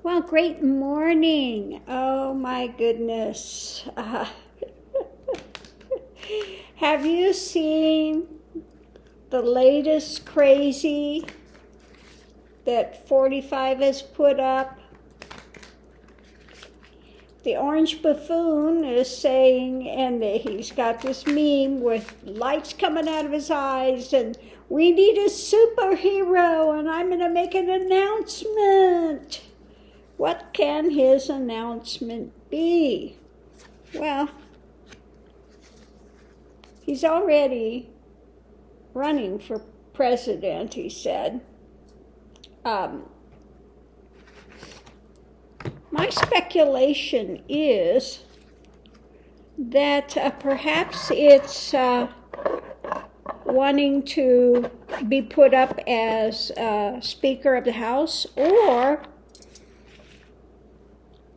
Well, great morning. Oh my goodness. Have you seen the latest crazy that 45 has put up? The orange buffoon is saying, and he's got this meme with lights coming out of his eyes, and we need a superhero, and I'm going to make an announcement. What can his announcement be? Well, he's already running for president, he said. My speculation is that perhaps it's wanting to be put up as Speaker of the House, or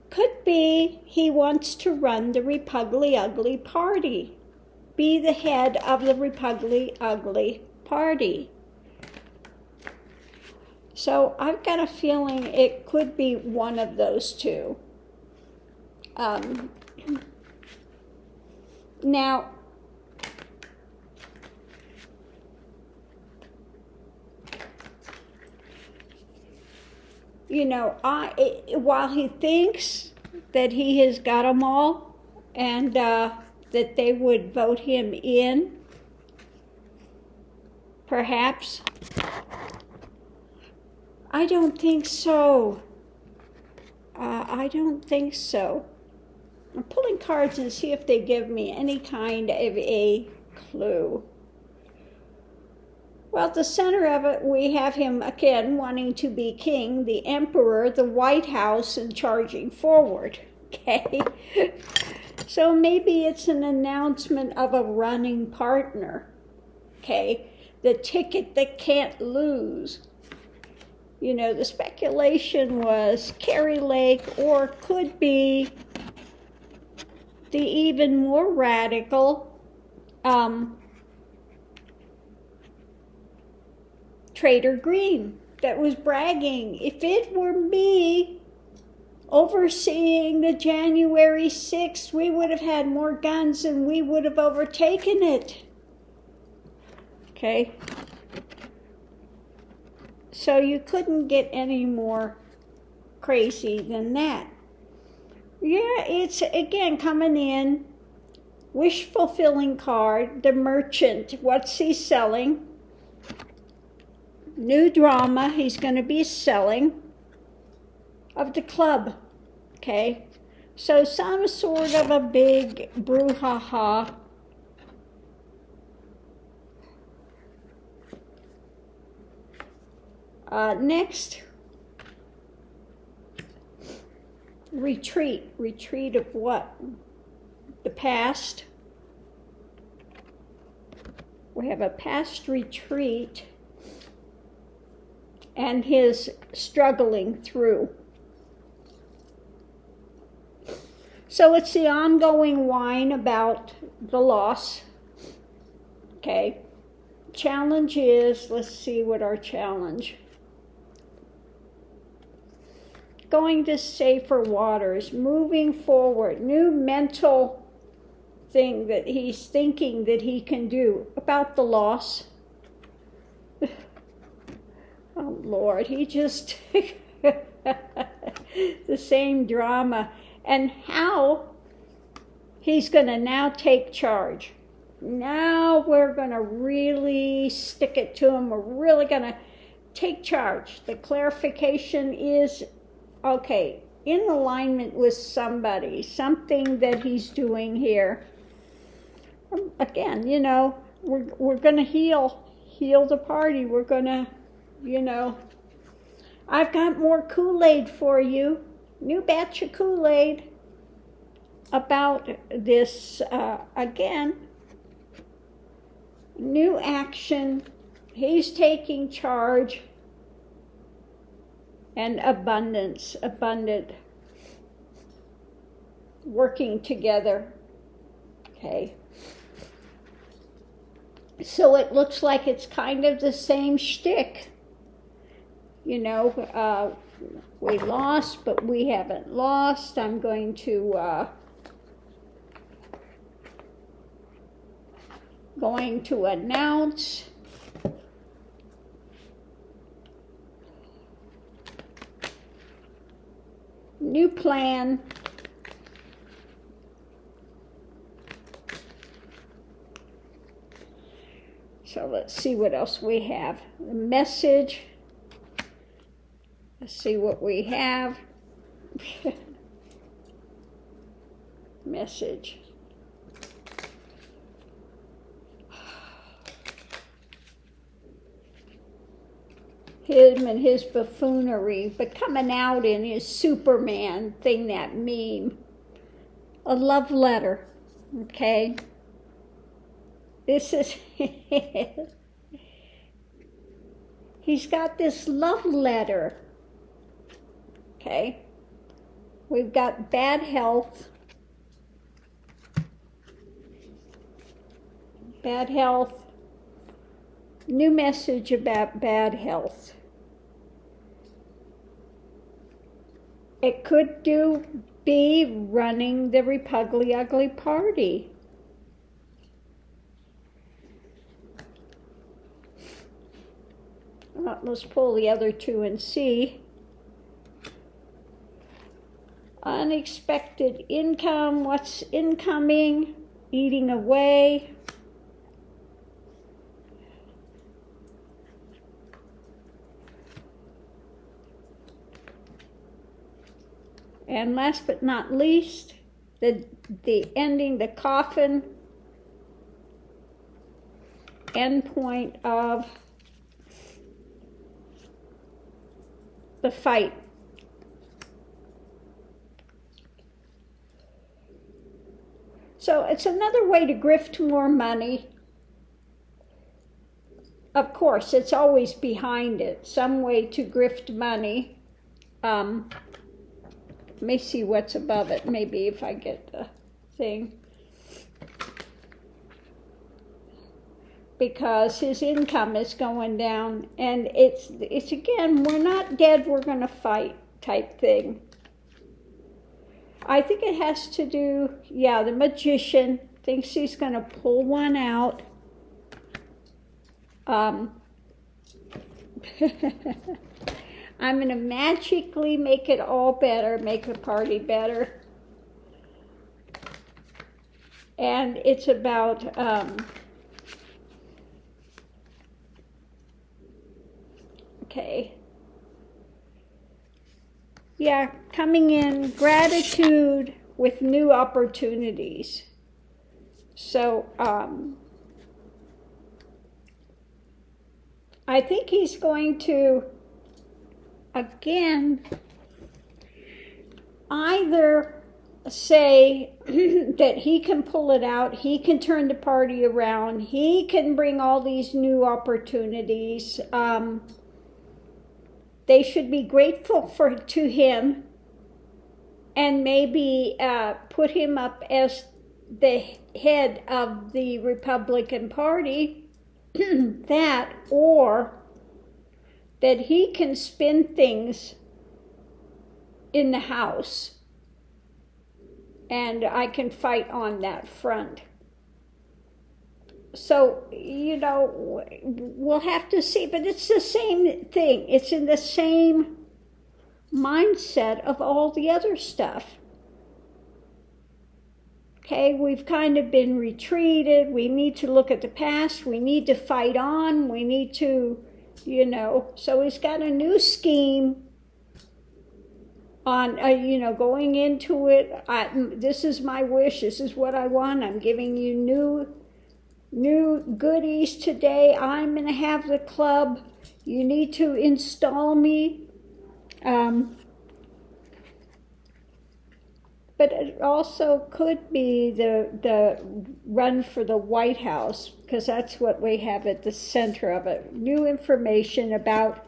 could be he wants to run the Repugly Ugly Party, be the head of the Repugly Ugly Party. So I've got a feeling it could be one of those two. Now, you know, while he thinks that he has got them all and that they would vote him in, perhaps, I don't think so. I don't think so. I'm pulling cards and see if they give me any kind of a clue. Well, at the center of it, we have him again wanting to be king, the emperor, the White House, and charging forward. Okay? So maybe it's an announcement of a running partner. Okay? The ticket that can't lose. You know, the speculation was Carrie Lake, or could be the even more radical Trader Green that was bragging, if it were me overseeing the January 6th, we would have had more guns and we would have overtaken it. Okay? So you couldn't get any more crazy than that. Yeah, it's again coming in, wish-fulfilling card, the merchant, what's he selling? New drama he's going to be selling of the club, okay? So some sort of a big brouhaha. Next, retreat. Retreat of what? The past. We have a past retreat and his struggling through. So it's the ongoing whine about the loss. Okay. Challenge is, let's see what our challenge. Going to safer waters, moving forward, new mental thing that he's thinking that he can do about the loss. Oh Lord, he just, the same drama. And how he's going to now take charge. Now we're going to really stick it to him. We're really going to take charge. The clarification is, okay, in alignment with somebody, something that he's doing here. Again, you know, we're going to heal the party. We're going to, you know, I've got more Kool-Aid for you. New batch of Kool-Aid about this, again, new action. He's taking charge. And abundance, abundant, working together, okay? So it looks like it's kind of the same shtick, you know, We lost, but we haven't lost. I'm going to announce new plan. So let's see what else we have. The message. Let's see what we have. Message. Him and his buffoonery, but coming out in his Superman thing, that meme. A love letter, okay? This is, he's got this love letter, okay? We've got bad health. Bad health. New message about bad health. It could be running the Republic Ugly Party. Let's pull the other two and see. Unexpected income. What's incoming? Eating away. And last but not least, the ending, the coffin, end point of the fight. So it's another way to grift more money. Of course, it's always behind it, some way to grift money. Let me see what's above it, maybe if I get the thing. Because his income is going down, and it's again, we're not dead, we're going to fight type thing. I think it has to do, yeah, the magician thinks he's going to pull one out. I'm going to magically make it all better, make the party better. And it's about okay. Yeah, coming in, gratitude with new opportunities. So, I think he's going to, again, either say that he can pull it out, he can turn the party around, he can bring all these new opportunities. They should be grateful to him and maybe put him up as the head of the Republican Party. That, or that he can spin things in the House, and I can fight on that front. So, you know, we'll have to see, but it's the same thing. It's in the same mindset of all the other stuff. Okay, we've kind of been retreated. We need to look at the past. We need to fight on. We need to, you know, so he's got a new scheme on, you know, going into it. This is my wish. This is what I want. I'm giving you new goodies today. I'm going to have the club. You need to install me. But it also could be the run for the White House, because that's what we have at the center of it. New information about,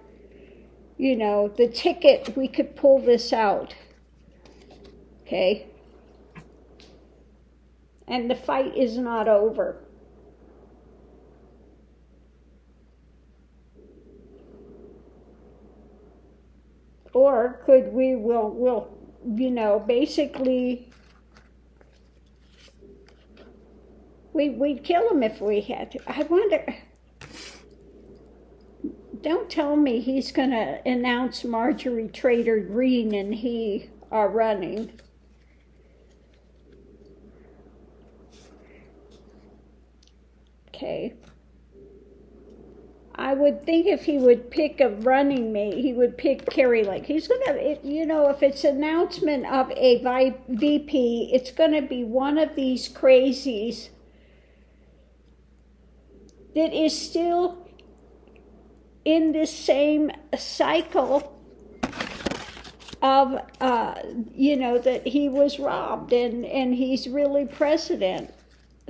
you know, the ticket. We could pull this out. Okay? And the fight is not over. Or could we'll basically we'd kill him if we had to. I wonder, don't tell me he's going to announce Marjorie Taylor Greene and he are running. Okay. I would think if he would pick a running mate, he would pick Carrie Lake. He's going to, if it's announcement of a VP, it's going to be one of these crazies that is still in this same cycle of, that he was robbed and he's really president.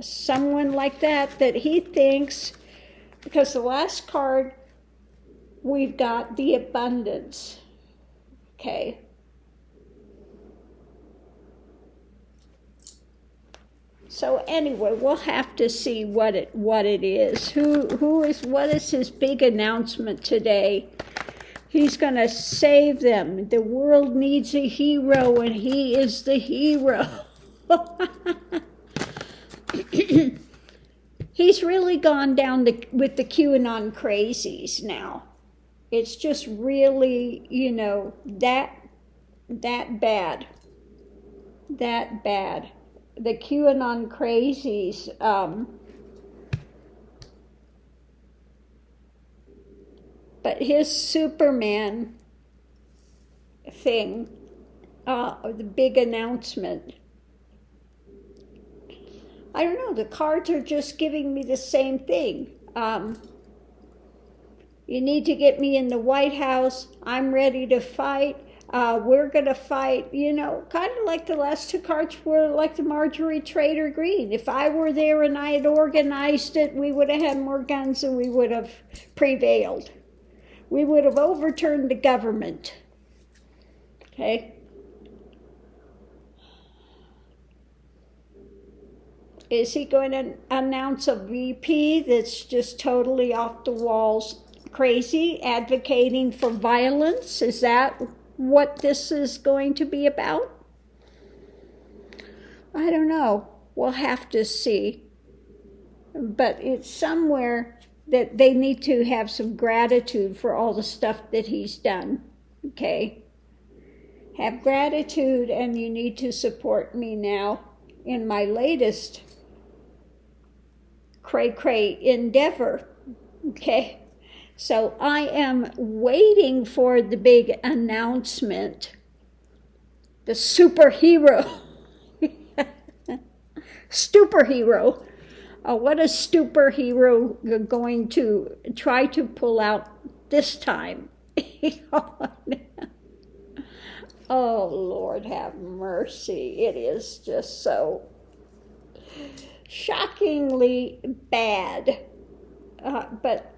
Someone like that he thinks, because the last card we've got the abundance. Okay. So anyway, we'll have to see what it is. What is his big announcement today? He's going to save them. The world needs a hero, and he is the hero. He's really gone down with the QAnon crazies now. It's just really, that bad. That bad. The QAnon crazies. But his Superman thing, the big announcement, I don't know, the cards are just giving me the same thing. You need to get me in the White House. I'm ready to fight. We're going to fight, kind of like the last two cards were like the Marjorie Taylor Greene. If I were there and I had organized it, we would have had more guns and we would have prevailed. We would have overturned the government. Okay? Is he going to announce a VP that's just totally off the walls crazy, advocating for violence? Is that what this is going to be about? I don't know. We'll have to see. But it's somewhere that they need to have some gratitude for all the stuff that he's done. Okay? Have gratitude, and you need to support me now in my latest cray-cray endeavor. Okay? So I am waiting for the big announcement. The superhero. Superhero. What is superhero going to try to pull out this time? Oh, Lord, have mercy. It is just so shockingly bad. But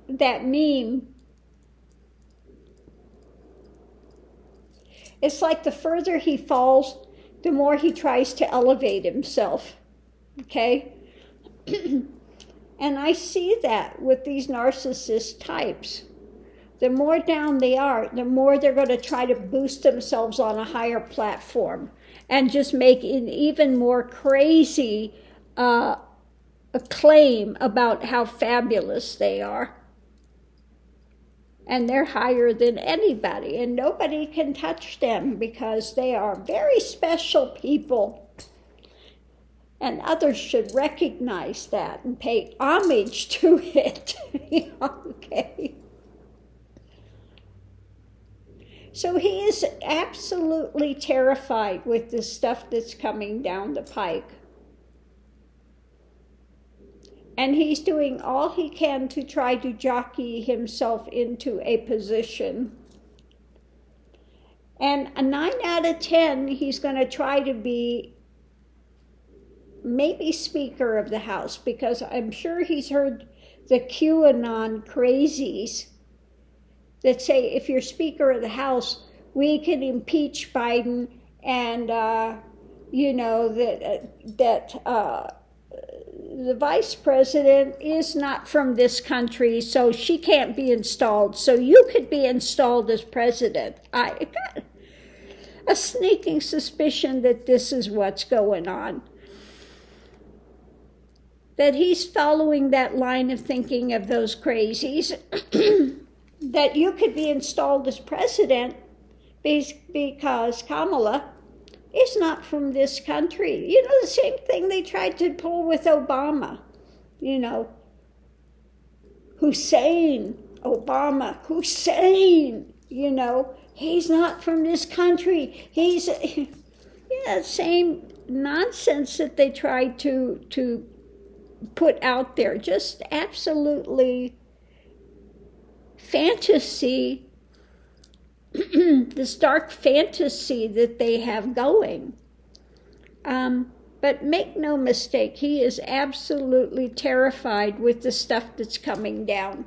that meme, it's like the further he falls, the more he tries to elevate himself. Okay? And I see that with these narcissist types. The more down they are, the more they're going to try to boost themselves on a higher platform and just make an even more crazy a claim about how fabulous they are. And they're higher than anybody, and nobody can touch them because they are very special people. And others should recognize that and pay homage to it. Okay. So he is absolutely terrified with the stuff that's coming down the pike. And he's doing all he can to try to jockey himself into a position. And a 9 out of 10, he's going to try to be maybe Speaker of the House, because I'm sure he's heard the QAnon crazies that say, if you're Speaker of the House, we can impeach Biden and, the vice president is not from this country, so she can't be installed. So you could be installed as president. I got a sneaking suspicion that this is what's going on. That he's following that line of thinking of those crazies, that you could be installed as president because Kamala is not from this country. You know, the same thing they tried to pull with Obama. You know, Obama, Hussein, you know, he's not from this country. He's, yeah, same nonsense that they tried to put out there. Just absolutely fantasy, this dark fantasy that they have going. But make no mistake, he is absolutely terrified with the stuff that's coming down.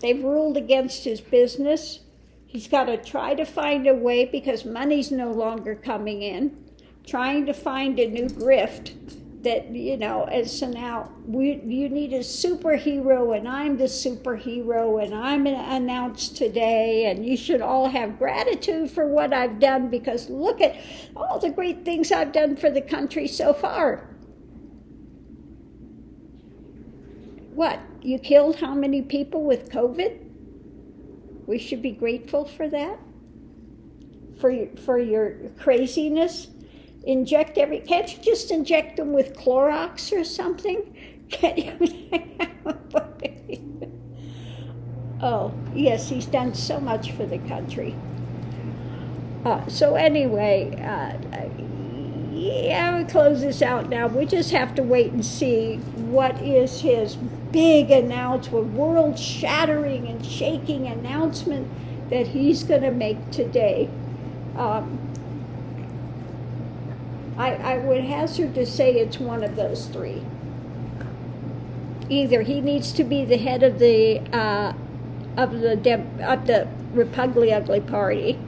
They've ruled against his business. He's got to try to find a way, because money's no longer coming in, trying to find a new grift that, you know, and so now you need a superhero, and I'm the superhero, and I'm announced today, and you should all have gratitude for what I've done, because look at all the great things I've done for the country so far. What, you killed how many people with COVID? We should be grateful for that? For your craziness? Can't you just inject them with Clorox or something? Oh, yes, he's done so much for the country. So anyway, yeah, we'll close this out now. We just have to wait and see what is his big announcement, world-shattering and shaking announcement that he's going to make today. I would hazard to say it's one of those three. Either he needs to be the head of the Republican Party,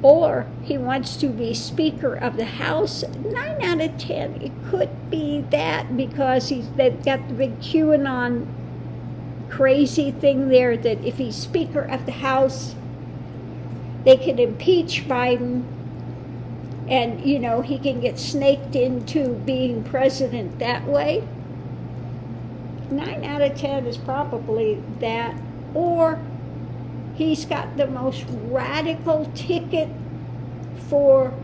or he wants to be Speaker of the House. 9 out of 10, it could be that, because they've got the big QAnon crazy thing there, that if he's Speaker of the House, they can impeach Biden, and, you know, he can get snaked into being president that way. 9 out of 10 is probably that, or he's got the most radical ticket for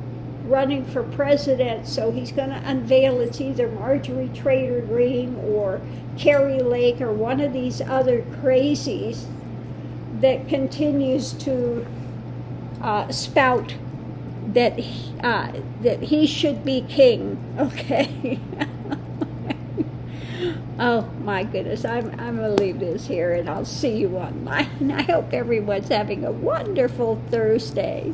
running for president, so he's going to unveil it's either Marjorie Taylor Greene or Carrie Lake or one of these other crazies that continues to spout that he should be king, okay? Oh my goodness, I'm gonna leave this here, and I'll see you online. I hope everyone's having a wonderful Thursday.